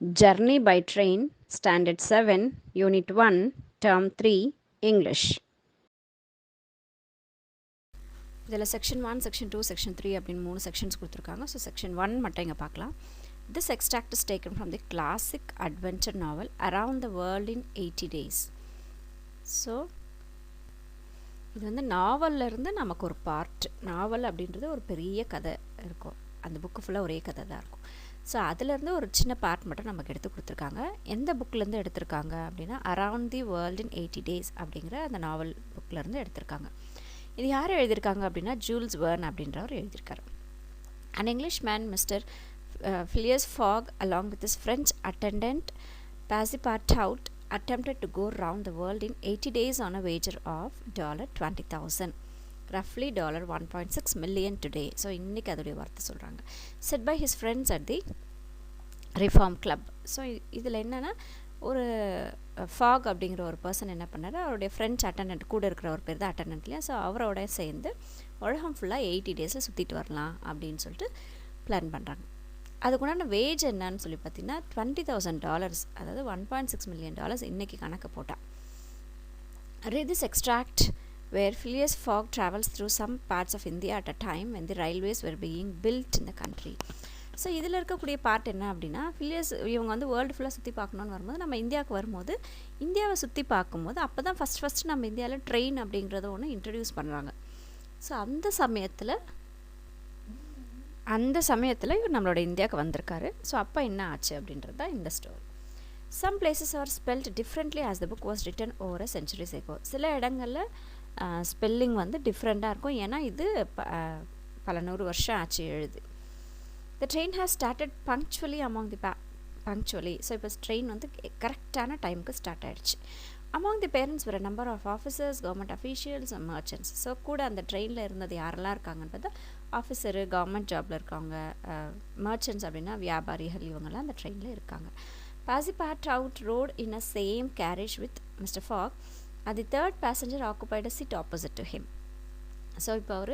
Journey by Train, Standard 7, Unit 1, Term 3, English. இதில் section 1, section 2, section 3 அப்படின்னு 3 sections கொடுத்துருக்காங்க. So section 1 மட்டும் இங்கே பார்க்கலாம். This extract is taken from the classic adventure novel Around the World in 80 Days. So இது வந்து நாவல்லேருந்து நமக்கு ஒரு பார்ட். நாவல் அப்படின்றது ஒரு பெரிய கதை இருக்கும். அந்த புக்கு ஃபுல்லாக ஒரே கதை தான் இருக்கும். ஸோ அதிலேருந்து ஒரு சின்ன பார்ட் மட்டும் நமக்கு எடுத்து கொடுத்துருக்காங்க. எந்த புக்கிலேருந்து எடுத்திருக்காங்க அப்படின்னா around the world in 80 days அப்படிங்கிற அந்த நாவல் புக்கிலேருந்து எடுத்திருக்காங்க. இது யார் எழுதியிருக்காங்க அப்படின்னா ஜூல்ஸ் வெர்ன் அப்படின்றவர் எழுதியிருக்காரு. An Englishman, Mr. Phileas Fogg, along with his French attendant Passepartout, attempted to go round the world in 80 days on a wager of $20,000. roughly $1.6 million today. So இன்றைக்கி அதோடைய வார்த்தை சொல்கிறாங்க. Said by his friends at the Reform Club. So இதில் என்னென்னா ஒரு fog அப்படிங்கிற ஒரு person என்ன பண்ணார், அவருடைய ஃப்ரெண்ட்ஸ் அட்டண்டன்ட் கூட இருக்கிற ஒரு பேர் தான் அட்டண்டன்ட் இல்லையா. ஸோ அவரோட சேர்ந்து உலகம் ஃபுல்லாக 80 டேஸில் சுற்றிட்டு வரலாம் அப்படின்னு சொல்லிட்டு பிளான் பண்ணுறாங்க. அதுக்குண்டான வேஜ் என்னன்னு சொல்லி பார்த்தீங்கன்னா $20,000, அதாவது $1.6 million இன்றைக்கி கணக்கு போட்டால். Read this extract where Phileas Fogg travels through some parts of India at a time when the railways were being built in the country. So இதில் இருக்கக்கூடிய பார்ட் என்ன அப்படின்னா, ஃபிலியஸ் இவங்க வந்து வேர்ல்டு ஃபுல்லாக சுற்றி பார்க்கணுன்னு வரும்போது, நம்ம இந்தியாவுக்கு வரும்போது இந்தியாவை சுற்றி பார்க்கும்போது அப்போ தான் ஃபஸ்ட்டு நம்ம இந்தியாவில் ட்ரெயின் அப்படிங்கிறத ஒன்று இன்ட்ரடியூஸ் பண்ணுறாங்க. ஸோ அந்த சமயத்தில் இவர் நம்மளோட இந்தியாவுக்கு வந்திருக்காரு. ஸோ அப்போ என்ன ஆச்சு அப்படின்றது தான் இந்த story. Some places are spelt differently as the book was written over a centuries ago. சில இடங்களில் ஸ்பெல்லிங் வந்து டிஃப்ரெண்ட்டாக இருக்கும், ஏன்னா இது பல 100 வருஷம் ஆச்சு எழுது. The train has started punctually among the punctually. So இப்போ ட்ரெயின் வந்து கரெக்டான டைமுக்கு ஸ்டார்ட் ஆகிடுச்சு. Among the parents were a number of officers, government officials and merchants. So கூட அந்த ட்ரெயினில் இருந்தது யாரெல்லாம் இருக்காங்கன்னு பார்த்தா ஆஃபீஸரு, கவர்மெண்ட் ஜாபில் இருக்கவங்க, மர்ச்சன்ட்ஸ் அப்படின்னா வியாபாரிகள், இவங்கெல்லாம் அந்த ட்ரெயினில் இருக்காங்க. Passepartout rode in a same carriage with Mr. Fogg, and the third passenger occupied a seat opposite to him. So இப்போ அவர்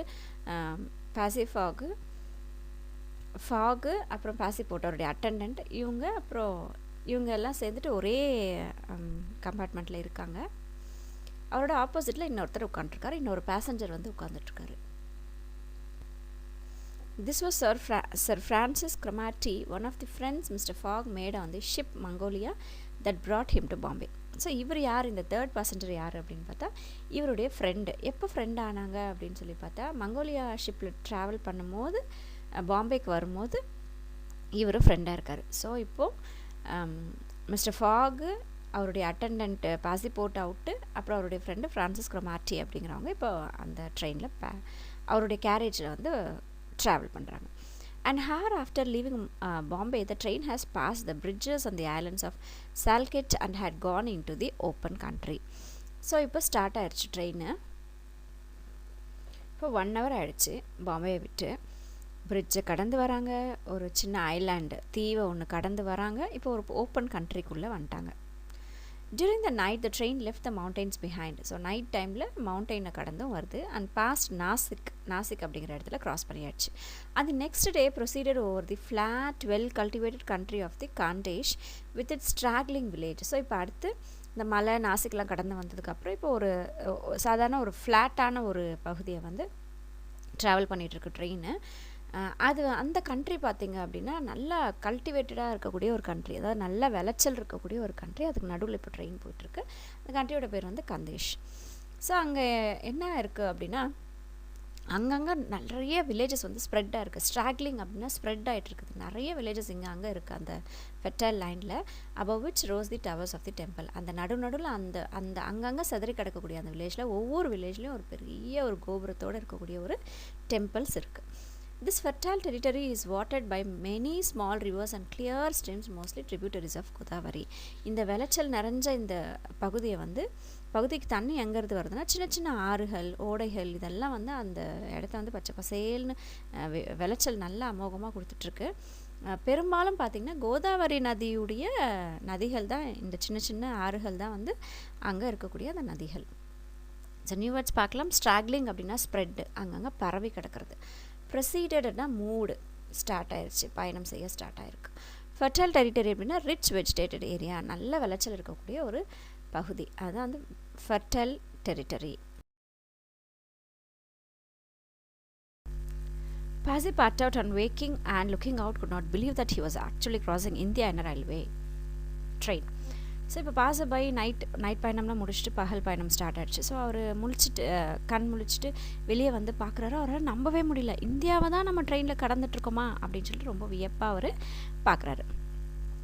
ஃபாகு அப்புறம் பாசிபோர்ட் அவருடைய அட்டண்டன்ட் இவங்க எல்லாம் சேர்ந்துட்டு ஒரே கம்பார்ட்மெண்ட்டில் இருக்காங்க. அவரோட ஆப்போசிட்டில் இன்னொருத்தர் உட்காந்துருக்காரு, இன்னொரு பேசஞ்சர் வந்து உட்காந்துட்ருக்காரு. This was Sir Francis Cromarty, one of the friends Mr. Fogg made on the ship Mongolia that brought him to Bombay. So இவர் யார், இந்த தேர்ட் பேசஞ்சர் யார் அப்படின்னு பார்த்தா இவருடைய ஃப்ரெண்டு. எப்போ ஃப்ரெண்ட் ஆனாங்க அப்படின்னு சொல்லி பார்த்தா மங்கோலியா ஷிப்பில் ட்ராவல் பண்ணும்போது பாம்பேக்கு வரும்போது இவர் ஃப்ரெண்டாக இருக்கார். ஸோ இப்போது மிஸ்டர் ஃபாகு, அவருடைய அட்டண்டன்ட் பாசிபோர்ட் அவுட்டு, அப்புறம் அவருடைய ஃப்ரெண்டு ஃப்ரான்சிஸ் க்ரோமார்ட்டி அப்படிங்கிறவங்க இப்போ அந்த ட்ரெயினில் அவருடைய கேரேஜில் வந்து travel பண்ணுறாங்க. And here after leaving Bombay, the train has passed the bridges on the islands of Salkit and had gone into the open country. So இப்போ ஸ்டார்ட் ஆகிடுச்சு ட்ரெயின்னு. இப்போ 1 hour ஆகிடுச்சு பாம்பேயை விட்டு. பிரிட்ஜை கடந்து வராங்க, ஒரு சின்ன ஐலாண்டு தீவை ஒன்று கடந்து வராங்க. இப்போ ஒரு ஓப்பன் கண்ட்ரிக்குள்ளே வந்துட்டாங்க. During the night, the train left the mountains behind. So night டைமில் மவுண்டெயினை கடந்தும் வருது. அண்ட் பாஸ்ட் நாசிக் அப்படிங்கிற இடத்துல க்ராஸ் பண்ணியாச்சு. அந்த next day proceeded over the flat well cultivated country of the Khandesh with its straggling village. So இப்போ அடுத்து இந்த மலை நாசிக்லாம் கடந்து வந்ததுக்கப்புறம் இப்போ ஒரு சாதாரண ஒரு ஃப்ளாட்டான ஒரு பகுதியை வந்து ட்ராவல் பண்ணிகிட்ருக்கு ட்ரெயின். அது அந்த கண்ட்ரி பார்த்திங்க அப்படின்னா நல்லா கல்டிவேட்டடாக இருக்கக்கூடிய ஒரு கண்ட்ரி, அதாவது நல்ல விளைச்சல் இருக்கக்கூடிய ஒரு கண்ட்ரி. அதுக்கு நடுவில் இப்போ ட்ரெயின் போயிட்டுருக்கு. அந்த கண்ட்ரியோட பேர் வந்து கந்தேஷ். ஸோ அங்கே என்ன இருக்குது அப்படின்னா அங்கங்கே நிறைய வில்லேஜஸ் வந்து ஸ்ப்ரெட்டாக இருக்குது. ஸ்ட்ராக்லிங் அப்படின்னா ஸ்ப்ரெட் ஆகிட்டு இருக்குது. நிறைய வில்லேஜஸ் அங்கே இருக்குது அந்த ஃபெர்டைல் லைனில். above which rose the towers of the temple. அந்த நடுவில் அந்த அங்கங்கே செதறி கிடக்கக்கூடிய அந்த வில்லேஜில் ஒவ்வொரு வில்லேஜ்லேயும் ஒரு பெரிய ஒரு கோபுரத்தோடு இருக்கக்கூடிய ஒரு டெம்பிள்ஸ் இருக்குது. This fertile territory is watered by many small rivers and clear streams, mostly tributaries of Godavari. இந்த விளைச்சல் நிறைஞ்ச இந்த பகுதிக்கு தண்ணி எங்கேருந்து வருதுன்னா சின்ன சின்ன ஆறுகள், ஓடைகள், இதெல்லாம் வந்து அந்த இடத்த வந்து பச்சை பசேல்னு விளைச்சல் நல்லா அமோகமாக கொடுத்துட்ருக்கு. பெரும்பாலும் பார்த்திங்கன்னா கோதாவரி நதியுடைய நதிகள் தான், இந்த சின்ன சின்ன ஆறுகள் தான் வந்து அங்கே இருக்கக்கூடிய அந்த நதிகள். ஸோ நியூ வேர்ட்ஸ் பார்க்கலாம். ஸ்ட்ராக்லிங் அப்படின்னா ஸ்ப்ரெட்டு, அங்கங்கே பரவி கிடக்கிறது. ப்ரொசீடட்னா மூடு, ஸ்டார்ட் ஆயிடுச்சு, பயணம் செய்ய ஸ்டார்ட் ஆயிருக்கு. ஃபெர்டைல் டெரிட்டரி அப்படின்னா ரிச் வெஜிடேட்டட் ஏரியா, நல்ல விளைச்சல் இருக்கக்கூடிய ஒரு பகுதி, அதுதான் வந்து fertile territory. Passepartout, on waking and looking out, could not believe that he was actually crossing India in a railway train. So இப்போ பாசபை நைட் பயணம்லாம் முடிச்சுட்டு பகல் பயணம் ஸ்டார்ட் ஆகிடுச்சு. ஸோ அவர் கண் முழிச்சிட்டு வெளியே வந்து பார்க்குறாரு. அவரால் நம்பவே முடியல, இந்தியாவை தான் நம்ம ட்ரெயினில் கடந்துட்டுருக்கோமா அப்படின்னு சொல்லிட்டு ரொம்ப வியப்பாக அவர் பார்க்குறாரு.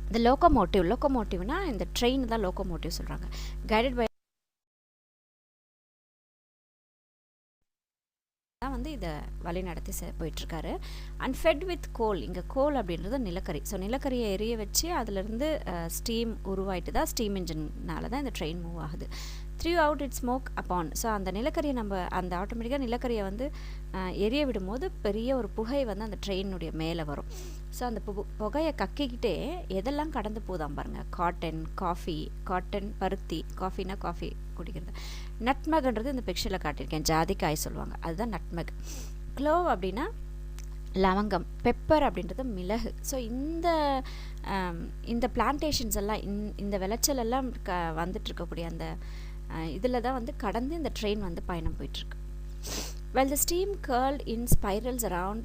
இந்த லோக்கோமோட்டிவ்னா இந்த ட்ரெயின் தான் லோக்கோமோட்டிவ் சொல்கிறாங்க. கைடட் பை தான் வந்து இதை வழி நடத்தி போயிட்டுருக்காரு. அண்ட் ஃபெட் வித் கோல், இங்கே கோல் அப்படின்றது நிலக்கரி. ஸோ நிலக்கரியை எரிய வச்சு அதிலிருந்து ஸ்டீம் உருவாயிட்டு தான் ஸ்டீம் இன்ஜின்னால தான் இந்த ட்ரெயின் மூவ் ஆகுது. Through out it smoke upon. So அந்த நிலக்கரியை அந்த ஆட்டோமேட்டிக்காக நிலக்கரியை வந்து எரிய விடும்போது பெரிய ஒரு புகை வந்து அந்த ட்ரெயினுடைய மேலே வரும். ஸோ அந்த புகையை கக்கிக்கிட்டே எதெல்லாம் கடந்து போதாம் பாருங்கள். காட்டன், பருத்தி, காஃபினா காஃபி குடிக்கிறது. நட்மக்ன்றது இந்த பிக்சரில் காட்டியிருக்கேன், ஜாதிக்காய் சொல்லுவாங்க, அதுதான் நட்மக். க்ளோவ் அப்படின்னா லவங்கம், பெப்பர் அப்படின்றது மிளகு. ஸோ இந்த பிளான்டேஷன்ஸ் எல்லாம் இந்த விளைச்சல் எல்லாம் வந்துட்டுருக்கக்கூடிய அந்த இதில் தான் வந்து கடந்து இந்த ட்ரெயின் வந்து பயணம் போயிட்டுருக்கு. While the steam curled in spirals around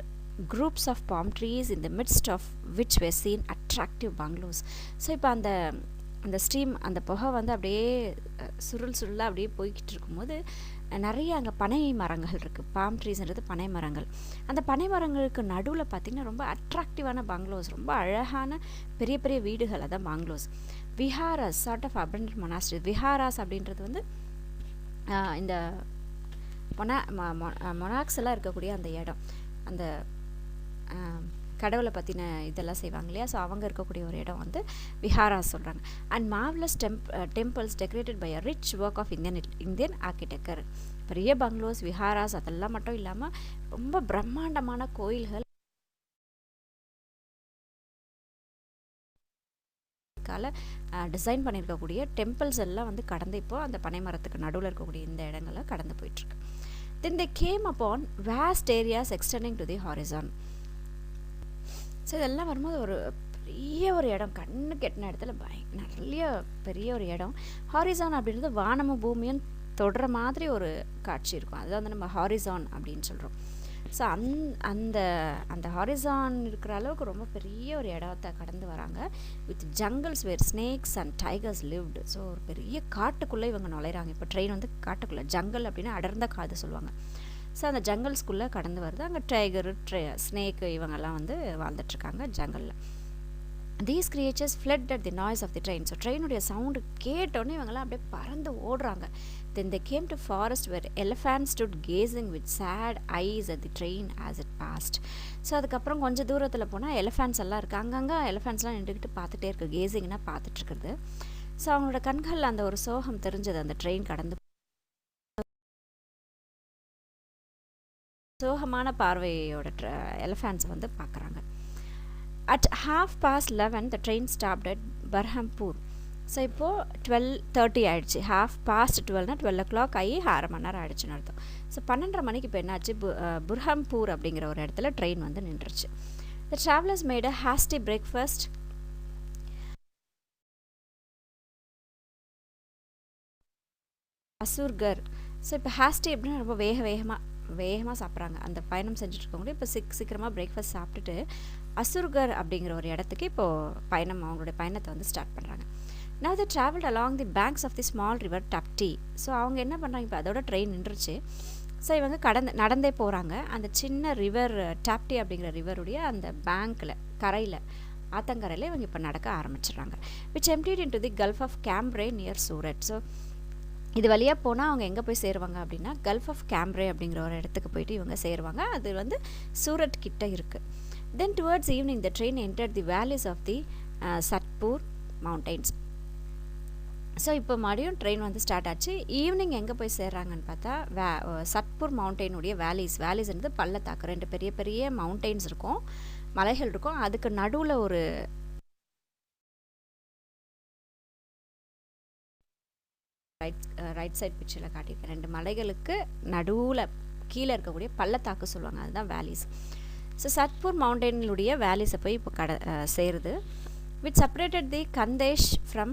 groups of palm trees in the midst of which were seen attractive bungalows. So இப்போ அந்த ஸ்டீம், அந்த புகை வந்து அப்படியே சுருளாக அப்படியே போய்கிட்டு இருக்கும்போது நிறைய அங்கே பனை மரங்கள் இருக்குது. பாம் ட்ரீஸ்ன்றது பனை மரங்கள். அந்த பனை மரங்களுக்கு நடுவில் பார்த்திங்கன்னா ரொம்ப அட்ராக்டிவான பங்களோஸ், ரொம்ப அழகான பெரிய பெரிய வீடுகள், அதான் bungalows. Viharas, sort of abundant monastery. Viharas அப்படின்றது வந்து இந்த மொனாக்ஸ் எல்லாம் இருக்கக்கூடிய அந்த இடம், அந்த கடவுளை பற்றின இதெல்லாம் செய்வாங்க இல்லையா, ஸோ அவங்க இருக்கக்கூடிய ஒரு இடம் வந்து விஹாராஸ் சொல்கிறாங்க. And marvellous temples decorated by a rich work of Indian architecture. பெரிய பங்களோஸ், விஹாராஸ் அதெல்லாம் மட்டும் இல்லாமல் ரொம்ப பிரம்மாண்டமான கோயில்கள் டிசைன் பண்ணியிருக்கக்கூடிய டெம்பிள்ஸ் எல்லாம் வந்து கடந்து இப்போ அந்த பனை மரத்துக்கு நடுவில் இருக்கக்கூடிய இந்த இடங்களை கடந்து போயிட்டுருக்கு. தென் they came upon vast areas extending to the horizon. So இதெல்லாம் வரும்போது ஒரு பெரிய ஒரு இடம், கண்ணு கெட்டின இடத்துல நிறைய பெரிய ஒரு இடம். ஹாரிசான் அப்படின்றது வானமும் பூமியும் தொடுற மாதிரி ஒரு காட்சி இருக்கும், அதுதான் வந்து நம்ம ஹாரிசான் அப்படின்னு சொல்கிறோம். ஸோ அந்த ஹாரிசான் இருக்கிற அளவுக்கு ரொம்ப பெரிய ஒரு இடத்தை கடந்து வராங்க. With jungles where snakes and tigers lived. So ஒரு பெரிய காட்டுக்குள்ளே இவங்க நுழையிறாங்க. இப்போ ட்ரெயின் வந்து காட்டுக்குள்ளே, ஜங்கல் அப்படின்னா அடர்ந்த காது சொல்லுவாங்க. ஸோ அந்த ஜங்கல்ஸ்குள்ளே கடந்து வருது. அங்கே டைகரு, ஸ்னேக்கு இவங்கெல்லாம் வந்து வாழ்ந்துட்டுருக்காங்க ஜங்கலில். These creatures fled at the noise of the train. So ட்ரெயினுடைய சவுண்டு கேட்டோன்னே இவங்கெல்லாம் அப்படியே பறந்து ஓடுறாங்க. Then they came to forest where elephants stood gazing with sad eyes at the train as it passed. So அதுக்கப்புறம் கொஞ்சம் தூரத்தில் போனால் எலிஃபேண்ட்ஸ் எல்லாம் இருக்குது. அங்கங்கே எலிஃபேண்ட்ஸ்லாம் நின்றுக்கிட்டு பார்த்துட்டே இருக்குது. கேசிங்னா பார்த்துட்ருக்குறது. ஸோ அவங்களோட கண்களில் அந்த ஒரு சோகம் தெரிஞ்சது. அந்த ட்ரெயின் கடந்து சோகமான பார்வையோட எலிஃபேண்ட்ஸ் வந்து பார்க்குறாங்க. At 11:30 the train stopped at Burhanpur. So இப்போது 12:30 ஆகிடுச்சு. 12:30னா 12 o'clock ஆகி 1/2 மணி நேரம் ஆகிடுச்சுன்னு அர்த்தம். ஸோ 12:30 மணிக்கு இப்போ என்னாச்சு, புர்ஹம்பூர் அப்படிங்கிற ஒரு இடத்துல ட்ரெயின் வந்து நின்றுச்சு. The travelers made a hasty breakfast. Asirgarh. So இப்போ ஹாஸ்டி எப்படின்னா ரொம்ப வேகமாக சாப்பிட்றாங்க. அந்த பயணம் செஞ்சுட்ருக்கவங்க இப்போ சீக்கிரமாக பிரேக்ஃபாஸ்ட் சாப்பிட்டுட்டு அசூர்கர் அப்படிங்கிற ஒரு இடத்துக்கு இப்போது அவங்களுடைய பயணத்தை வந்து ஸ்டார்ட் பண்ணுறாங்க. Now they travelled along the banks of the small river Tapti. So அவங்க என்ன பண்ணுறாங்க, இப்போ அதோட ட்ரெயின் நின்றுச்சு. ஸோ இவங்க நடந்தே போகிறாங்க. அந்த சின்ன ரிவர் டாப்டி அப்படிங்கிற ரிவருடைய அந்த பேங்க்கில், கரையில், ஆத்தங்கரையில் இவங்க இப்போ நடக்க ஆரம்பிச்சிடுறாங்க. which emptied into the Gulf of Cambrai near Surat. So இது வழியாக போனால் அவங்க எங்கே போய் சேருவாங்க அப்படின்னா கல்ஃப் ஆஃப் கேம்ப்ரே அப்படிங்கிற ஒரு இடத்துக்கு போயிட்டு இவங்க சேருவாங்க. அது வந்து சூரட் கிட்ட இருக்குது. Then towards evening the train enter the valleys of the Satpur mountains. So இப்போ மறுபடியும் ட்ரெயின் வந்து ஸ்டார்ட் ஆச்சு. ஈவினிங் எங்கே போய் சேர்றாங்கன்னு பார்த்தா சட்பூர் மவுண்டெயினுடைய வேலிஸ்ன்றது பள்ளத்தாக்கு. 2 பெரிய பெரிய மவுண்டெயின்ஸ் இருக்கும், மலைகள் இருக்கும். அதுக்கு நடுவில் ஒரு ரைட் சைட் பிக்சரில் காட்டியிருக்கேன். 2 மலைகளுக்கு நடுவில் கீழே இருக்கக்கூடிய பள்ளத்தாக்கு சொல்லுவாங்க, அதுதான் வேலிஸ். ஸோ சட்பூர் மவுண்டெயினுடைய வேலிஸை போய் இப்போ சேருது. which separated the Kandesh from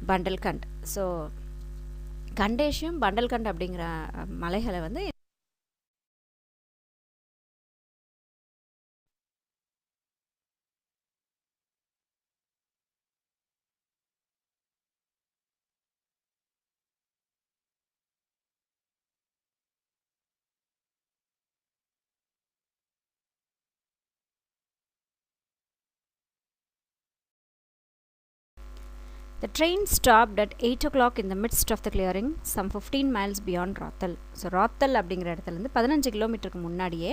Bundelkhand. So கண்டேஷும் பண்டல்கண்ட் அப்படிங்கிற மலைகளை வந்து The train stopped at 8 o'clock in the midst of the clearing, some 15 miles beyond Rothal. So ராத்தல் அப்படிங்கிற இடத்துலேருந்து 15 கிலோமீட்டருக்கு முன்னாடியே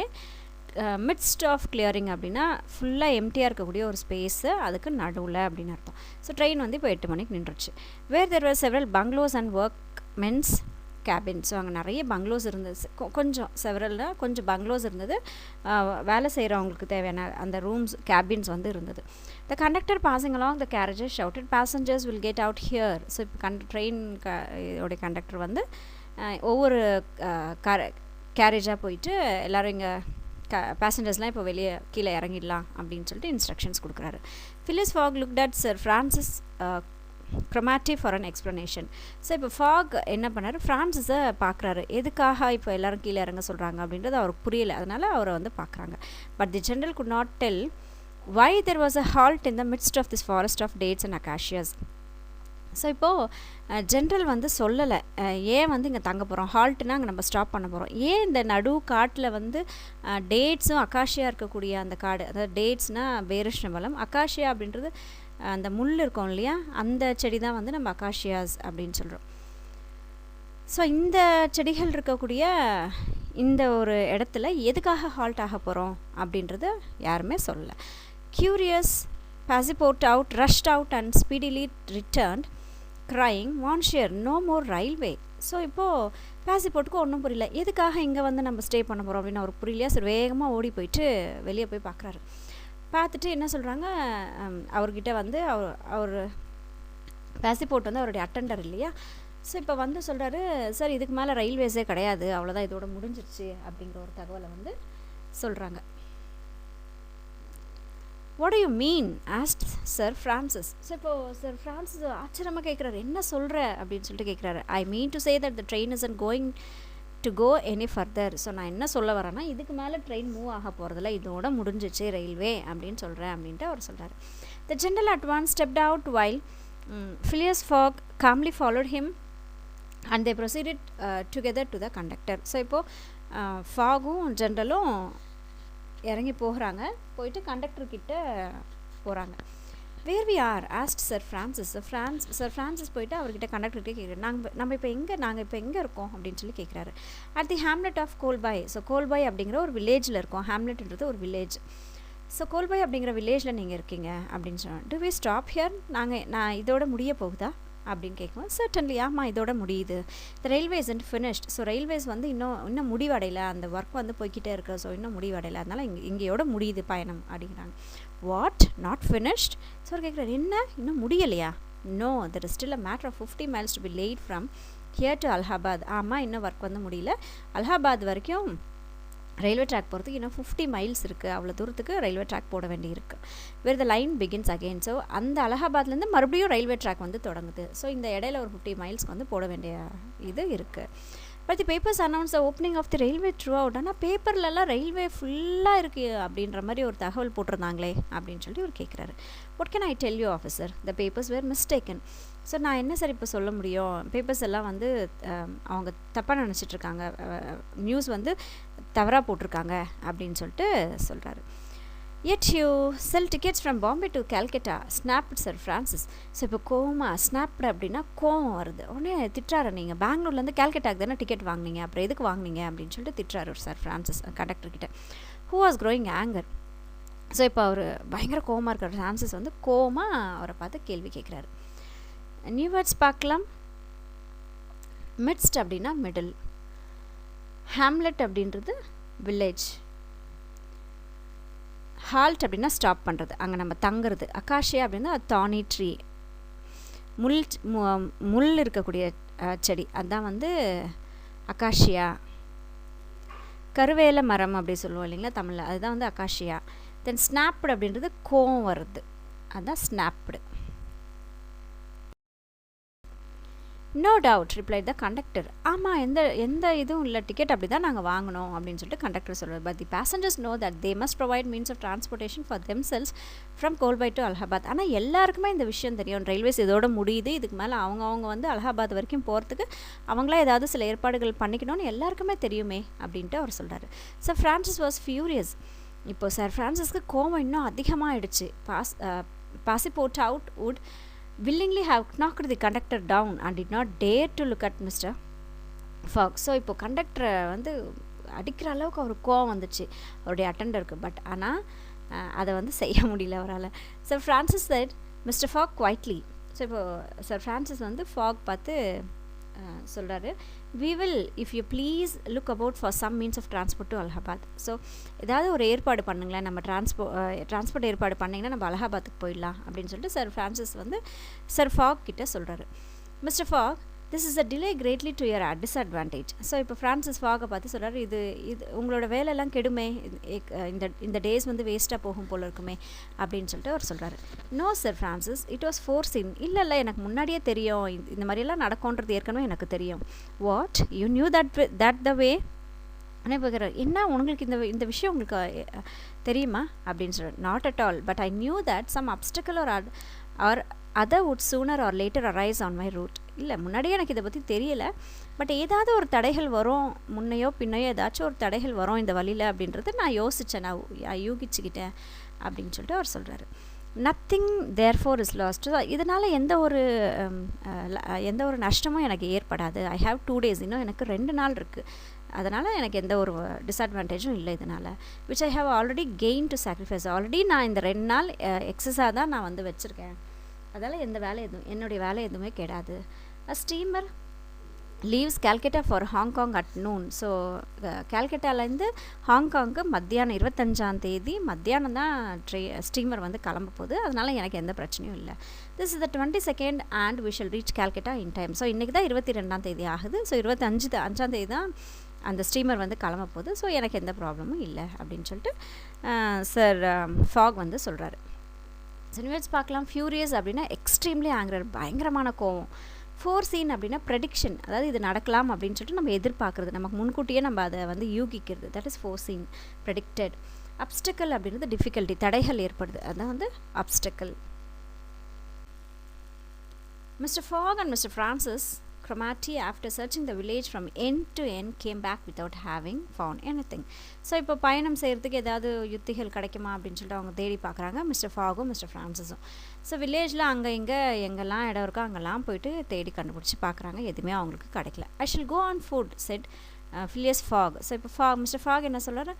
மிட்ஸ்ட் ஆஃப் கிளியரிங் அப்படின்னா ஃபுல்லாக எம்டியாக இருக்கக்கூடிய ஒரு ஸ்பேஸு, அதுக்கு நடுவில் அப்படின்னு அர்த்தம். ஸோ ட்ரெயின் வந்து இப்போ 8 மணிக்கு நின்றுச்சு. Where there were several bungalows and work men's cabin. So அங்கே நிறைய பங்களோஸ் இருந்தது, கொஞ்சம் பங்களோஸ் இருந்தது, வேலை செய்கிறவங்களுக்கு தேவையான அந்த ரூம்ஸ் கேபின்ஸ் வந்து இருந்தது. த conductor passing along the carriages shouted passengers will get out here. So இப்போ ட்ரெயின் உடைய கண்டக்டர் வந்து ஒவ்வொரு கேரேஜாக போயிட்டு எல்லோரும் இங்கே பேசஞ்சர்ஸ்லாம் இப்போ வெளியே கீழே இறங்கிடலாம் அப்படின்னு சொல்லிட்டு இன்ஸ்ட்ரக்ஷன்ஸ் கொடுக்குறாரு. Phileas Fogg looked at Sir Francis Cromarty for an explanation. So இப்போ ஃபாக் என்ன பண்ணார், ஃப்ரான்சிஸை பார்க்குறாரு. எதுக்காக இப்போ எல்லோரும் கீழே இறங்க சொல்கிறாங்க அப்படின்றது அவருக்கு புரியலை, அதனால் அவரை வந்து பார்க்குறாங்க. But the general could not tell why there was a halt in the midst of this forest of dates and acacias. So இப்போது ஜென்ரல் வந்து சொல்லலை ஏன் வந்து இங்கே தங்க போகிறோம், ஹால்ட்னா அங்கே நம்ம ஸ்டாப் பண்ண போகிறோம், ஏன் இந்த நடு காட்டில் வந்து டேட்ஸும் அக்காஷியா இருக்கக்கூடிய அந்த காடு, அதாவது டேட்ஸ்னால் பேரிஷ்ணபலம், அக்காஷியா அப்படின்றது அந்த முள் இருக்கும் இல்லையா, அந்த செடி தான் வந்து நம்ம அக்காஷியாஸ் அப்படின்னு சொல்கிறோம். ஸோ இந்த செடிகள் இருக்கக்கூடிய இந்த ஒரு இடத்துல எதுக்காக ஹால்ட் ஆக போகிறோம் அப்படின்றது யாருமே சொல்லலை. Curious Passepartout rushed out and speedily returned crying, "Monsieur, no more railway." So இப்போது பாசிபோர்ட்டுக்கு ஒன்றும் புரியல, எதுக்காக இங்கே வந்து நம்ம ஸ்டே பண்ண போகிறோம் அப்படின்னு அவர் புரியலையா. சரி வேகமாக ஓடி போயிட்டு வெளியே போய் பார்க்குறாரு. பார்த்துட்டு என்ன சொல்கிறாங்க, அவர்கிட்ட வந்து அவர் பாசிபோர்ட் வந்து அவருடைய அட்டெண்டர் இல்லையா. ஸோ இப்போ வந்து சொல்கிறாரு, சார் இதுக்கு மேலே ரயில்வேஸே கிடையாது, அவ்வளோதான், இதோட முடிஞ்சிருச்சு அப்படிங்கிற ஒரு தகவலை வந்து சொல்கிறாங்க. What do you mean? asked Sir Francis. So இப்போது Sir Francis ஆச்சரியமாக கேட்குறாரு, என்ன சொல்கிற அப்படின்னு சொல்லிட்டு கேட்குறாரு. I mean to say that the train isn't going to go any further. So நான் என்ன சொல்ல வரேன்னா, இதுக்கு மேலே ட்ரெயின் மூவ் ஆக போகிறதில்ல, இதோட முடிஞ்சிச்சு ரயில்வே அப்படின்னு சொல்கிறேன் அப்படின்ட்டு அவர் சொல்கிறார். The general at once stepped out while Phileas Fogg calmly followed him and they proceeded together to the conductor. So இப்போது ஃபாகும் ஜென்ரலும் இறங்கி போகிறாங்க, போயிட்டு கண்டக்டர்கிட்ட போகிறாங்க. Where we are asked Sir Francis. Sir Francis போயிட்டு அவர்கிட்ட கண்டக்டர்கிட்ட கேட்குறாரு, நாங்கள் இப்போ எங்கே இருக்கோம் அப்படின்னு சொல்லி கேட்குறாரு. At the hamlet of Kholby. So Kholby அப்படிங்கிற ஒரு வில்லேஜில் இருக்கோம், ஹேம்லெட்ன்றது ஒரு வில்லேஜ். ஸோ கோல்பாய் அப்படிங்கிற வில்லேஜில் நீங்கள் இருக்கீங்க அப்படின்னு சொன்னாங்க. டு வி ஸ்டாப் ஹியர், நான் இதோட முடிய போகுதா அப்படின்னு கேட்குவோம். சர்டன்லி, ஆமாம் இதோட முடியுது. The railways and finished. So railways வந்து இன்னும் முடிவடையலை, அந்த ஒர்க் வந்து போய்கிட்டே இருக்கு, ஸோ இன்னும் முடிவடையலை, அதனால் இங்கேயோட முடியுது பயணம் அப்படிங்கிறாங்க. What, not finished? ஸோ அவர் கேட்குறாரு, என்ன இன்னும் முடியலையா? No, there is still a matter of 50 miles to be laid from here to Allahabad. ஆமாம் இன்னும் ஒர்க் வந்து முடியல, அலகாபாத் வரைக்கும் ரயில்வே ட்ராக் போகிறதுக்கு இன்னும் 50 miles இருக்குது, அவ்வளோ தூரத்துக்கு ரயில்வே ட்ராக் போட வேண்டியிருக்கு. Where the line begins again. So அந்த அலகாபாத்லேருந்து மறுபடியும் ரயில்வே ட்ராக் வந்து தொடங்குது. ஸோ இந்த இடையில ஒரு 50 miles வந்து போட வேண்டிய இது இருக்குது. But the papers announce the opening of the railway throughout. ஆனால் பேப்பர்லலாம் ரயில்வே ஃபுல்லாக இருக்குது அப்படின்ற மாதிரி ஒரு தகவல் போட்டிருந்தாங்களே அப்படின்னு சொல்லி அவர் கேட்குறாரு. What can I tell you officer, the papers were mistaken. So நான் என்ன சார் இப்போ சொல்ல முடியும், பேப்பர்ஸ் எல்லாம் வந்து அவங்க தப்பாக நினச்சிட்ருக்காங்க, நியூஸ் வந்து தவறாக போட்டிருக்காங்க அப்படின்னு சொல்லிட்டு சொல்கிறாரு. Yet you sell tickets from Bombay to Calcutta, snapped Sir Francis. So இப்போ snapped அப்படின்னா கோவம் வருது. உடனே திட்டுறாரு, நீங்கள் பெங்களூர்லேருந்து கேல்கட்டாக்கு தானே டிக்கெட் வாங்கினீங்க, அப்புறம் எதுக்கு வாங்கினீங்க அப்படின்னு சொல்லிட்டு திட்டுறாரு சார் ஃப்ரான்சிஸ் கண்டக்டர்கிட்ட. Who was growing anger. So இப்போ அவர் பயங்கர கோவமாக இருக்கிற ஃப்ரான்சிஸ் வந்து கோவமாக அவரை பார்த்து கேள்வி கேட்குறாரு. நியூ வேர்ட்ஸ் பார்க்கலாம். மிட்ஸ்ட் அப்படின்னா மிடில், ஹேம்லெட் அப்படின்றது வில்லேஜ், ஹால்ட் அப்படின்னா ஸ்டாப் பண்ணுறது, அங்கே நம்ம தங்குறது, அக்காஷியா அப்படின்னா தானி ட்ரீ, முள் இருக்கக்கூடிய செடி, அதுதான் வந்து அக்காஷியா. கருவேல மரம் அப்படி சொல்லுவோம் இல்லைங்களா தமிழில், அதுதான் வந்து அக்காஷியா. தென் ஸ்னாப்டு அப்படின்றது கோவம் வருது, அதான் snapped. No doubt, replied the conductor. ஆமாம், எந்த இதுவும் இல்லை, டிக்கெட் அப்படி தான் நாங்கள் வாங்கினோம் அப்படின்னு சொல்லிட்டு கண்டக்டர் சொல்கிறார். But the passengers know that they must provide means of transportation for themselves from Bombay to Allahabad. ஆனால் எல்லாருக்குமே இந்த விஷயம் தெரியும். ரயில்வேஸ் இதோட முடியுது, இதுக்கு மேலே அவங்க வந்து அலகாபாத் வரைக்கும் போகிறதுக்கு அவங்களா ஏதாவது சில ஏற்பாடுகள் பண்ணிக்கணும்னு எல்லாருக்குமே தெரியுமே அப்படின்ட்டு அவர் சொல்கிறார். So Francis was furious. இப்போ சார் ஃப்ரான்சிஸ்க்கு கோவம் இன்னும் அதிகமாகிடுச்சு. Passepartout would willingly have knocked the conductor down and did not dare to look at Mr. Fogg. So இப்போ கண்டக்டரை வந்து அடிக்கிற அளவுக்கு அவர் கோவம் வந்துச்சு அவருடைய அட்டெண்டருக்கு. பட் ஆனால் அதை வந்து செய்ய முடியல அவரால். Sir Francis said, Mr. Fogg quietly. So இப்போ சார் ஃப்ரான்சிஸ் வந்து ஃபாக் பார்த்து சொல்கிறாரு, we will if you please look about for some means of transport to Allahabad. So ஏதாவது ஒரு ஏற்பாடு பண்ணுங்களேன், நம்ம டிரான்ஸ்போர்ட் ஏற்பாடு பண்ணிங்கன்னா நம்ம அலகாபாத்துக்கு போயிடலாம் அப்படின்னு சொல்லிட்டு சார் ஃப்ரான்சிஸ் வந்து சார் ஃபாக் கிட்ட சொல்கிறாரு. Mister Fogg, this is a delay greatly to your disadvantage. So இப்போ ஃப்ரான்சிஸ் ஃபாகை பார்த்து சொல்கிறாரு, இது உங்களோட வேலையெல்லாம் கெடுமே, இந்த டேஸ் வந்து வேஸ்ட்டாக போகும் போல் இருக்குமே அப்படின்னு சொல்லிட்டு அவர் சொல்கிறாரு. No sir Francis, it was foreseen. இல்லை எனக்கு முன்னாடியே தெரியும், இந்த மாதிரியெல்லாம் நடக்கும்ன்றது ஏற்கனவே எனக்கு தெரியும். What, you knew that the way? ஆனால் இப்போ என்ன உங்களுக்கு இந்த விஷயம் உங்களுக்கு தெரியுமா அப்படின்னு சொல்கிறார். Not at all, but I knew that some obstacle or other would sooner or later arise on my route. இல்லை முன்னாடியே எனக்கு இதை பற்றி தெரியலை, பட் ஏதாவது ஒரு தடைகள் வரும், முன்னையோ பின்னையோ ஏதாச்சும் ஒரு தடைகள் வரும் இந்த வழியில் அப்படின்றது நான் யோசித்தேன், நான் யூகிச்சுக்கிட்டேன் அப்படின்னு சொல்லிட்டு அவர் சொல்கிறாரு. Nothing therefore is last. இதனால் எந்த ஒரு நஷ்டமும் எனக்கு ஏற்படாது. ஐ ஹாவ் 2 days, இன்னும் எனக்கு 2 நாள் இருக்குது, அதனால் எனக்கு எந்த ஒரு டிஸ்அட்வான்டேஜும் இல்லை இதனால். Which I have already gain to sacrifice. Already நான் இந்த 2 நாள் எக்ஸஸாக தான் நான் வந்து வச்சுருக்கேன், அதால் என்னுடைய வேலை எதுவுமே கெடாது. Steamer leaves Calcutta for Hong Kong at noon. So கல்கட்டாலேருந்து ஹாங்காங்க்கு மத்தியானம் 25ஆம் தேதி மத்தியானம் தான் ஸ்டீமர் வந்து கிளம்ப போகுது, அதனால் எனக்கு எந்த பிரச்சனையும் இல்லை. This is the 22nd and we shall reach Calcutta in time. So இன்றைக்கி தான் 22ஆம் தேதி ஆகுது. ஸோ 25ஆம் தேதி தான் அந்த ஸ்டீமர் வந்து கிளம்ப போகுது. ஸோ எனக்கு எந்த ப்ராப்ளமும் இல்லை அப்படின்னு சொல்லிட்டு சார் ஃபாக் வந்து சொல்கிறாரு. சினிவேட்ஸ் பார்க்கலாம். ஃபியூரியஸ் அப்படின்னா எக்ஸ்ட்ரீம்லி ஆங்கர், பயங்கரமான கோவம். ஃபோர்சீன் அப்படின்னா ப்ரெடிக்ஷன், அதாவது இது நடக்கலாம் அப்படின்னு சொல்லிட்டு நம்ம எதிர்பார்க்குறது, நமக்கு முன்கூட்டியே நம்ம அதை வந்து யூகிக்கிறது, that is foreseen, predicted. Obstacle அப்படின்றது டிஃபிகல்ட்டி, தடைகள் ஏற்படுது, அதுதான் வந்து obstacle. Mister Fogg and mister Francis Cromarty, after searching the village from end to end, came back without having found anything. So இப்போ பயணம் செய்கிறதுக்கு ஏதாவது யுத்திகள் கிடைக்குமா அப்படின்னு சொல்லிட்டு அவங்க தேடி பார்க்குறாங்க, மிஸ்டர் ஃபாகும் மிஸ்டர் ஃப்ரான்சிஸும். ஸோ வில்லேஜில் அங்கே எங்கெல்லாம் இடம் இருக்கோ அங்கெல்லாம் போயிட்டு தேடி கண்டுபிடிச்சி பார்க்குறாங்க, எதுவுமே அவங்களுக்கு கிடைக்கல. I shall go on foot said Phileas Fogg. So இப்போ மிஸ்டர் ஃபாக் என்ன சொல்கிறாரு,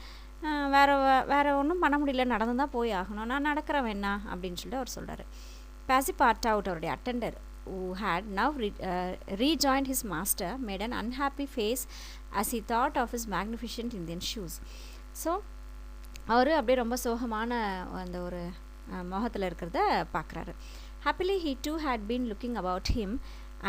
வேறு ஒன்றும் பண்ண முடியல, நடந்து தான் போய் ஆகணும், நான் நடக்கிறேன் வேணா அப்படின்னு சொல்லிட்டு அவர் சொல்கிறாரு. Passepartout, அவருடைய attender, who had now rejoined his master, made an unhappy face as he thought of his magnificent Indian shoes. So அவர் அப்படியே ரொம்ப சோகமான அந்த ஒரு மோகத்தில் இருக்கிறத பார்க்குறாரு. Happily he too had been looking about him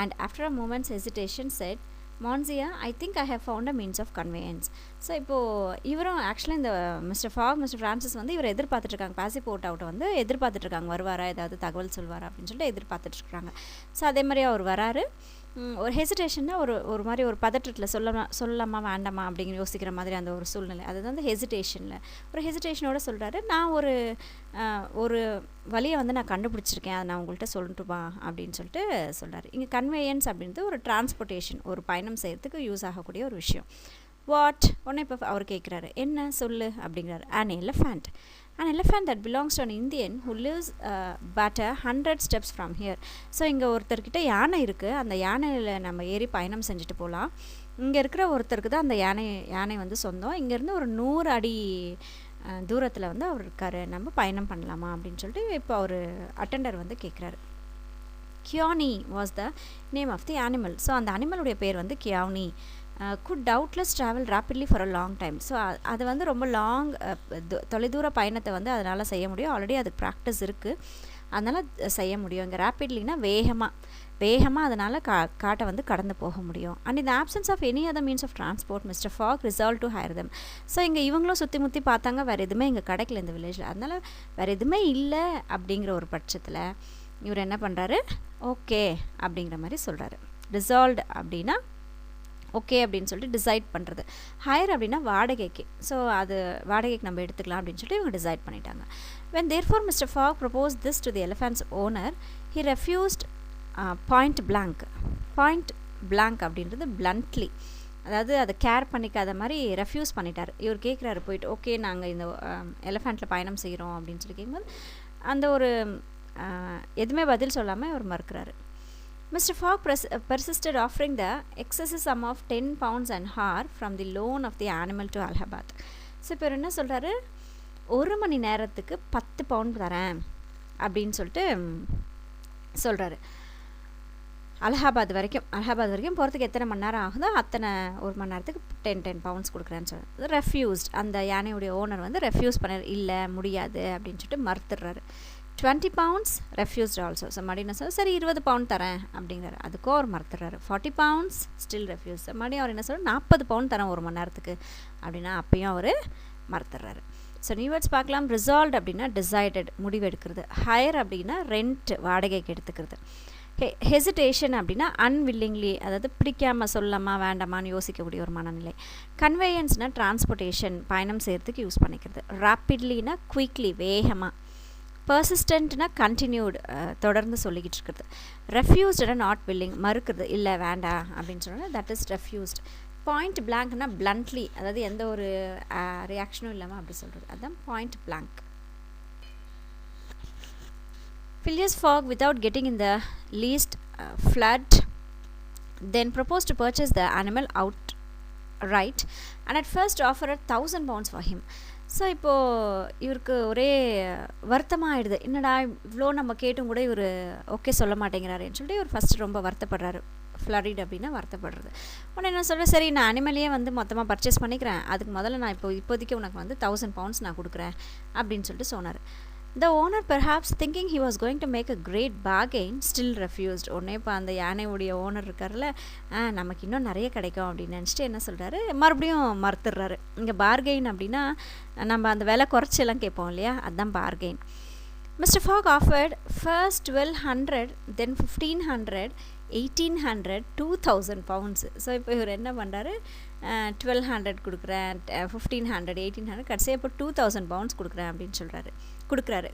and after a moment's hesitation said, Monsieur, I think I have found a means of conveyance. So இப்போது இவரும் ஆக்சுவலாக இந்த மிஸ்டர் ஃபாக் மிஸ்டர் ஃப்ரான்சிஸ் வந்து இவர் எதிர்பார்த்துட்ருக்காங்க, Passepartout வந்து எதிர்பார்த்துட்ருக்காங்க, வருவாரா ஏதாவது தகவல் சொல்வாரா அப்படின்னு சொல்லிட்டு எதிர்பார்த்துட்ருக்காங்க. ஸோ அதே மாதிரி அவர் வராரு. ஒரு ஹெசிடேஷன்னா ஒரு மாதிரி ஒரு பதற்றத்தில் சொல்லலாமா வேண்டாமா அப்படிங்கிற யோசிக்கிற மாதிரி அந்த ஒரு சூழ்நிலை, அது வந்து ஹெசிடேஷனில் ஒரு ஹெசிடேஷனோட சொல்கிறாரு. நான் ஒரு வழியை வந்து நான் கண்டுபிடிச்சிருக்கேன், அதை நான் உங்கள்கிட்ட சொல்லட்டுமா அப்படின்னு சொல்லிட்டு சொல்கிறாரு. இங்கே கன்வேயன்ஸ் அப்படின்றது ஒரு டிரான்ஸ்போர்ட்டேஷன், ஒரு பயணம் செய்கிறதுக்கு யூஸ் ஆகக்கூடிய ஒரு விஷயம். வாட், உடனே இப்போ அவர் கேட்குறாரு, என்ன சொல்லு அப்படிங்கிறாரு. an elephant that belongs to an Indian who lives but 100 steps from here. So இங்கே ஒருத்தர்கிட்ட யானை இருக்குது, அந்த யானையில் நம்ம ஏறி பயணம் செஞ்சுட்டு போகலாம். இங்கே இருக்கிற ஒருத்தருக்கு தான் அந்த யானை வந்து சொந்தம், இங்கேருந்து ஒரு 100 அடி தூரத்தில் வந்து அவர் இருக்கார், நம்ம பயணம் பண்ணலாமா அப்படின்னு சொல்லிட்டு இப்போ அவர் அட்டெண்டர் வந்து கேட்குறாரு. Kiouni was the name of the animal. So அந்த அனிமலுடைய பேர் வந்து Kiouni. could doubtless travel rapidly for a long time. So அது வந்து ரொம்ப தொலைதூர பயணத்தை வந்து அதனால் செய்ய முடியும், ஆல்ரெடி அதுக்கு ப்ராக்டிஸ் இருக்குது. அதனால் செய்ய முடியும். இங்கே ரேப்பிட்லினா வேகமாக அதனால் காட்டை வந்து கடந்து போக முடியும். அண்ட் இந்த absence of any other means of transport mister Fogg resolve to hire them. So இங்கே இவங்களும் சுற்றி முற்றி பார்த்தாங்க, வேறு எதுவுமே இங்கே கிடைக்கல இந்த வில்லேஜில். அதனால் வேறு எதுவுமே இல்லை அப்படிங்கிற ஒரு பட்சத்தில் இவர் என்ன பண்ணுறாரு, ஓகே அப்படிங்கிற மாதிரி சொல்கிறாரு. ரிசால்வ்டு அப்படின்னா ஓகே அப்படின்னு சொல்லிட்டு டிசைட் பண்ணுறது. ஹையர் அப்படின்னா வாடகைக்கு. ஸோ அது வாடகைக்கு நம்ம எடுத்துக்கலாம் அப்படின்னு சொல்லிட்டு இவங்க டிசைட் பண்ணிட்டாங்க. when therefore Mr. Fogg proposed this to the elephant's owner, he refused point blank அப்படின்றது bluntly, அதாவது அதை கேர் பண்ணிக்காத மாதிரி ரெஃப்யூஸ் பண்ணிட்டார். இவர் கேட்குறாரு போயிட்டு, ஓகே நாங்கள் இந்த எலிஃபெண்ட்டில் பயணம் செய்கிறோம் அப்படின்னு சொல்லி கேட்கும்போது அந்த ஒரு எதுவுமே பதில் சொல்லாமல் இவர் மறுக்கிறாரு. Mr. Fogg persisted, offering the excessive sum of 10 pounds an hour from the loan of the animal to Allahabad. So இப்போ என்ன சொல்கிறாரு, 1 மணி நேரத்துக்கு 10 பவுண்ட் தரேன் அப்படின்னு சொல்லிட்டு சொல்கிறாரு. அலகாபாத் வரைக்கும் போகிறதுக்கு எத்தனை மணி நேரம் ஆகுதோ அத்தனை 1 மணி நேரத்துக்கு 10 பவுண்ட்ஸ் கொடுக்குறேன்னு சொல்கிறார். ரெஃப்யூஸ்ட், அந்த யானையுடைய ஓனர் வந்து ரெஃப்யூஸ் பண்ண, இல்லை முடியாது அப்படின்னு சொல்லிட்டு மறுத்துடுறாரு. 20 pounds refused also. ஸோ மறுபடியும் சொல்ல, சரி 20 பவுண்ட் தரேன் அப்படிங்கிறாரு. அதுக்கும் அவர் மறுத்துறாரு. 40 pounds ஸ்டில் ரெஃப்யூஸ். மறுபடியும் அவர் என்ன சொல்கிறார், 40 பவுண்ட் தரேன் 1 மணி நேரத்துக்கு அப்படின்னா அப்பயும் அவர் மறுத்துறாரு. ஸோ நியூ வேர்ட்ஸ் பார்க்கலாம். ரிசால்வ்ட் அப்படின்னா டிசைடட், முடிவெடுக்கிறது. ஹையர் அப்படின்னா ரெண்ட், வாடகைக்கு எடுத்துக்கிறது. ஹெசிடேஷன் அப்படின்னா அன்வில்லிங்லி, அதாவது பிடிக்காமல் சொல்லாமா வேண்டாமான்னு யோசிக்கக்கூடிய ஒரு மனநிலை. கன்வேயன்ஸ்னால் டிரான்ஸ்போர்ட்டேஷன், பயணம் செய்கிறதுக்கு யூஸ் பண்ணிக்கிறது. ரேப்பிட்லினா குயிக்லி, வேகமாக. பர்சிஸ்டன்ட்னா கண்டினியூட், தொடர்ந்து சொல்லிக்கிட்டு இருக்கிறது. ரெஃப்யூஸ்டுனா நாட் வில்லிங், மறுக்கிறது, இல்லை வேண்டாம் அப்படின்னு சொன்னால் தட் இஸ் ரெஃப்யூஸ்ட். பாயிண்ட் பிளாங்க்னா பிளண்ட்லி, அதாவது எந்த ஒரு ரியாக்ஷனும் இல்லாமல் அப்படி சொல்கிறது, அதுதான் point blank. Phileas Fogg, without getting in the least flood, then proposed to purchase the animal outright and at first offered 1,000 pounds for him. So இப்போது இவருக்கு ஒரே வருத்தமாக ஆகிடுது, என்னடா இவ்வளோ நம்ம கேட்டும் கூட இவர் ஓகே சொல்ல மாட்டேங்கிறாருன்னு சொல்லிட்டு இவர் ஃபஸ்ட்டு ரொம்ப வருத்தப்படுறாரு. ஃப்ளரிட் அப்படின்னா வருத்தப்படுறது. உடனே என்ன சொல்கிறேன், சரி நான் அனிமலையே வந்து மொத்தமாக பர்ச்சேஸ் பண்ணிக்கிறேன், அதுக்கு முதல்ல நான் இப்போதைக்கு உனக்கு வந்து 1,000 pounds நான் கொடுக்குறேன் அப்படின்னு சொல்லிட்டு சொன்னார். The owner, perhaps thinking he was going to make a great bargain, still refused. உடனே இப்போ அந்த யானையுடைய ஓனர் இருக்கார்ல, நமக்கு இன்னும் நிறைய கிடைக்கும் அப்படின்னு நினச்சிட்டு என்ன சொல்கிறாரு, மறுபடியும் மறுத்துடுறாரு. இங்கே பார்கெயின் அப்படின்னா நம்ம அந்த விலை குறைச்செல்லாம் கேட்போம் இல்லையா, அதுதான் bargain. Mr. Fogg offered first 1,200, then 1,500, 1,800, 2,000 pounds. So இப்போ இவர் என்ன பண்ணுறாரு, 1,200 கொடுக்குறேன், 1,500, 1,800, கடைசியாக இப்போ 2,000 pounds கொடுக்குறேன் அப்படின்னு கொடுக்குறாரு.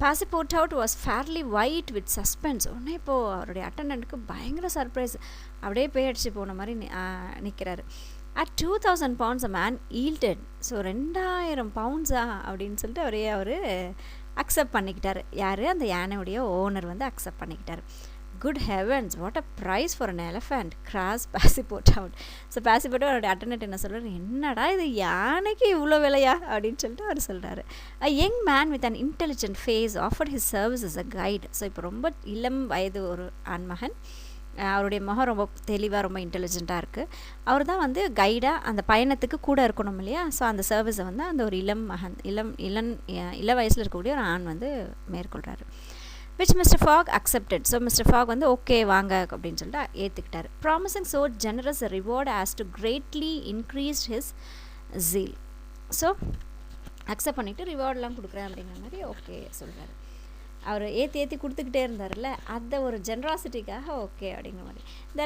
Passepartout was fairly white with suspense. உடனே இப்போது அவருடைய அட்டண்டன்ட்டுக்கு பயங்கர சர்ப்ரைஸ், அப்படியே பேயடிச்சு போன மாதிரி நிற்கிறாரு. At 2,000 pounds a man yielded. So 2,000 poundsா அப்படின்னு சொல்லிட்டு அவர் அக்செப்ட் பண்ணிக்கிட்டார். யார், அந்த யானையுடைய ஓனர் வந்து accept பண்ணிக்கிட்டார். Good heavens, what a price for an elephant, cries Passepartout. So Passepartout அவருடைய அட்டண்டன்ட் என்ன சொல்கிறார், என்னடா இது யானைக்கு இவ்வளோ விலையா அப்படின்னு சொல்லிட்டு அவர் சொல்கிறாரு. A young man with an intelligent face offered his service as a guide. So இப்போ ரொம்ப இளம் வயது ஒரு ஆண்மகன், அவருடைய முகம் ரொம்ப தெளிவாக ரொம்ப இன்டெலிஜென்ட்டாக இருக்குது. அவர் தான் வந்து கைடாக அந்த பயணத்துக்கு கூட இருக்கணும் இல்லையா. ஸோ அந்த சர்வீஸை வந்து அந்த ஒரு இள வயசில் இருக்கக்கூடிய ஒரு ஆண் வந்து மேற்கொள்கிறாரு. which Mr. Fogg accepted. So mister Fogg வந்து ஓகே வாங்க அப்படின்னு சொல்லிட்டு ஏற்றுக்கிட்டார். Promising so generous a reward as to greatly increased his zeal. So accept பண்ணிவிட்டு ரிவார்டெலாம் கொடுக்குறேன் அப்படிங்கிற மாதிரி ஓகே சொல்கிறாரு. அவர் ஏற்றி கொடுத்துக்கிட்டே இருந்தார்ல, அந்த ஒரு ஜென்ராசிட்டிக்காக ஓகே அப்படிங்கிற மாதிரி. The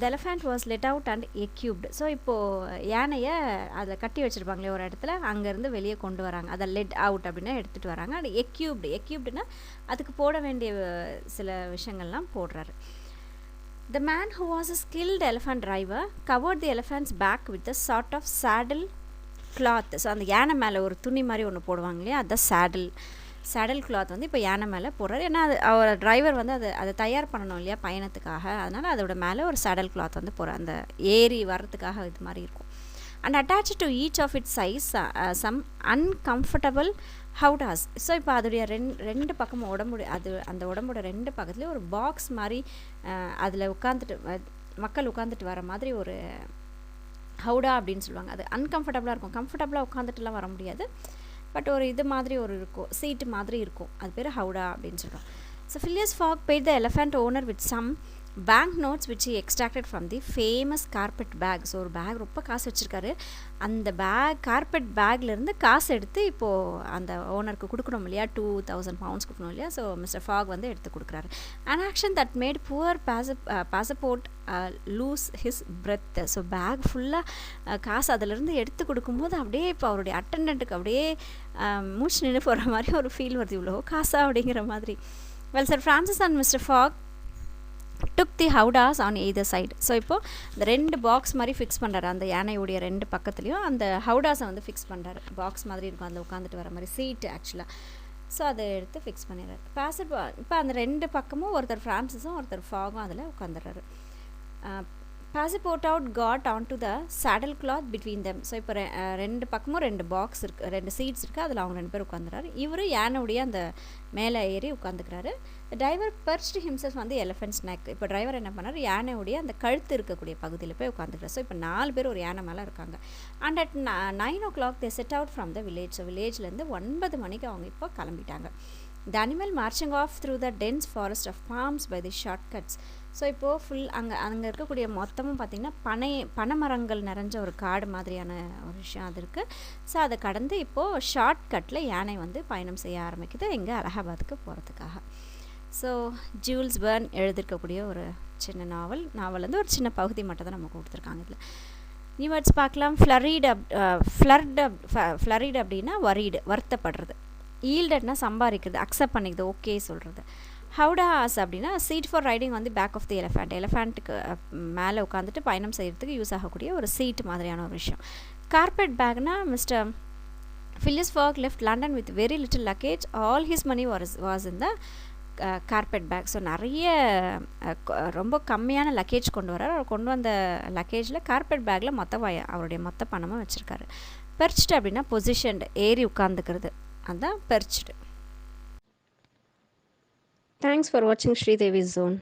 elephant was let out and equipped. So இப்போது யானையை அதில் கட்டி வச்சுருப்பாங்களே ஒரு இடத்துல, அங்கேருந்து வெளியே கொண்டு வராங்க, அதை லெட் அவுட் அப்படின்னா எடுத்துகிட்டு வராங்க. அது எக்யூப்டுனா அதுக்கு போட வேண்டிய சில விஷயங்கள்லாம் போடுறாரு. The man who was a skilled elephant driver covered the elephant's back with a sort of saddle cloth. So அந்த யானை மேலே ஒரு துணி மாதிரி ஒன்று போடுவாங்க இல்லையா, அதுதான் சேடல் கிளாத் வந்து இப்போ யானை மேலே போடுறாரு. ஏன்னா அவர் டிரைவர் வந்து அதை தயார் பண்ணணும் இல்லையா பயணத்துக்காக, அதனால் அதோட மேலே ஒரு சேடல் கிளாத் வந்து போடுறார், அந்த ஏறி வர்றதுக்காக இது மாதிரி இருக்கும். And attach to each of it சைஸ் சம் அன்கம்ஃபர்டபுள் ஹவுடாஸ். ஸோ இப்போ அதோடைய ரெண்டு பக்கமும் அந்த உடம்போட 2 பக்கத்துலேயும் ஒரு பாக்ஸ் மாதிரி அதில் மக்கள் உட்காந்துட்டு வர மாதிரி ஒரு ஹவுடா அப்படின்னு சொல்லுவாங்க. அது அன்கம்ஃபர்டபுளாக இருக்கும், கம்ஃபர்டபுளாக உட்காந்துட்டுலாம் வர முடியாது, பட் ஒரு இது மாதிரி ஒரு இருக்கும், சீட்டு மாதிரி இருக்கும், அது பேர் ஹவுடா அப்படின்னு சொல்கிறோம். So Phileas Fogg paid the elephant owner with some bank notes which he extracted from the famous carpet bag. So ஒரு பேக் ரொம்ப காசு வச்சுருக்காரு, அந்த கார்பெட் பேக்லேருந்து காசு எடுத்து இப்போது அந்த ஓனருக்கு கொடுக்கணும் இல்லையா, 2000 pounds கொடுக்கணும் இல்லையா. ஸோ மிஸ்டர் ஃபாக் வந்து எடுத்து கொடுக்குறாரு. an action that made poor Passepartout lose his breath. So bag ஃபுல்லாக காசு அதிலேருந்து எடுத்து கொடுக்கும்போது அப்படியே இப்போ அவருடைய அட்டண்டண்ட்டுக்கு அப்படியே மூச்சு நின்று போகிற மாதிரி ஒரு ஃபீல் வருது, இவ்வளோ காசா அப்படிங்கிற மாதிரி. Well, Sir Francis and Mr. Fogg took the howdahs on either side. So இப்போது இந்த 2 பாக்ஸ் மாதிரி ஃபிக்ஸ் பண்ணுறாரு, அந்த யானையுடைய 2 பக்கத்துலேயும் அந்த ஹவுடாஸை வந்து ஃபிக்ஸ் பண்ணுறாரு. பாக்ஸ் மாதிரி இருக்கும், அதில் உட்காந்துட்டு வர மாதிரி சீட்டு ஆக்சுவலாக. ஸோ அதை எடுத்து ஃபிக்ஸ் பண்ணிடுறாரு. இப்போ அந்த 2 பக்கமும் ஒருத்தர் ஃப்ரான்சிஸும் ஒருத்தர் ஃபாகும் அதில் உட்காந்துடுறாரு. Passepartout got onto the saddle cloth between them. So இப்போ 2 பக்கமும் 2 பாக்ஸ் இருக்குது, 2 சீட்ஸ் இருக்குது, அதில் அவங்க 2 பேர் உட்காந்துறாரு. இவர் யானையுடைய அந்த மேலே ஏறி உட்காந்துக்கிறாரு. Driver perched himself on the elephant's neck. இப்போ டிரைவர் என்ன பண்ணார், யானையுடைய அந்த கழுத்து இருக்கக்கூடிய பகுதியில் போய் உட்காந்துக்கிறார். ஸோ இப்போ 4 பேர் ஒரு யானை மேலே இருக்காங்க. And at 9 o'clock they set out from the village. So வில்லேஜ்லேருந்து 9 மணிக்கு அவங்க இப்போ கிளம்பிட்டாங்க. The animal marching off through the dense forest of palms by the shortcuts. So இப்போது ஃபுல் அங்கே இருக்கக்கூடிய மொத்தமும் பார்த்திங்கன்னா பனைமரங்கள் நிறைஞ்ச ஒரு காடு மாதிரியான ஒரு விஷயம் அது இருக்குது. ஸோ அதை கடந்து இப்போது ஷார்ட்கட்டில் யானை வந்து பயணம் செய்ய ஆரம்பிக்குது எங்கே, அலகாபாத்துக்கு போகிறதுக்காக. ஸோ ஜூல்ஸ் வெர்ன் எழுதியிருக்கக்கூடிய ஒரு சின்ன நாவல் வந்து ஒரு சின்ன பகுதி மட்டும் தான் நமக்கு கொடுத்துருக்காங்க. இதில் நியூ வேர்ட்ஸ் பார்க்கலாம். ஃப்ளரிட் அப்படின்னா வரீடு, வருத்தப்படுறது. ஈல்டட்னா சம்பாதிக்கிறது, அக்செப்ட் பண்ணிக்கிறது, ஓகே சொல்கிறது. ஹவுடாஸ் அப்படின்னா சீட் ஃபார் ரைடிங் வந்து பேக் ஆஃப் தி எலிஃபெண்ட்டுக்கு மேலே உட்காந்துட்டு பயணம் செய்கிறதுக்கு யூஸ் ஆகக்கூடிய ஒரு சீட் மாதிரியான ஒரு விஷயம். கார்பெட் பேக்னா mister Phileas Fogg left London with very little luggage. All his money was in the carpet bag. So நிறைய ரொம்ப கம்மியான லக்கேஜ் கொண்டு வரார். அவர் கொண்டு வந்த லக்கேஜில் கார்பெட் பேக்கில் அவருடைய மொத்த பணமும் வச்சுருக்காரு. பெர்ச்டு அப்படின்னா பொசிஷன்டு, ஏறி உட்காந்துக்கிறது, அதுதான் பெர்ச்டு. Thanks for watching Sridevi's Zone.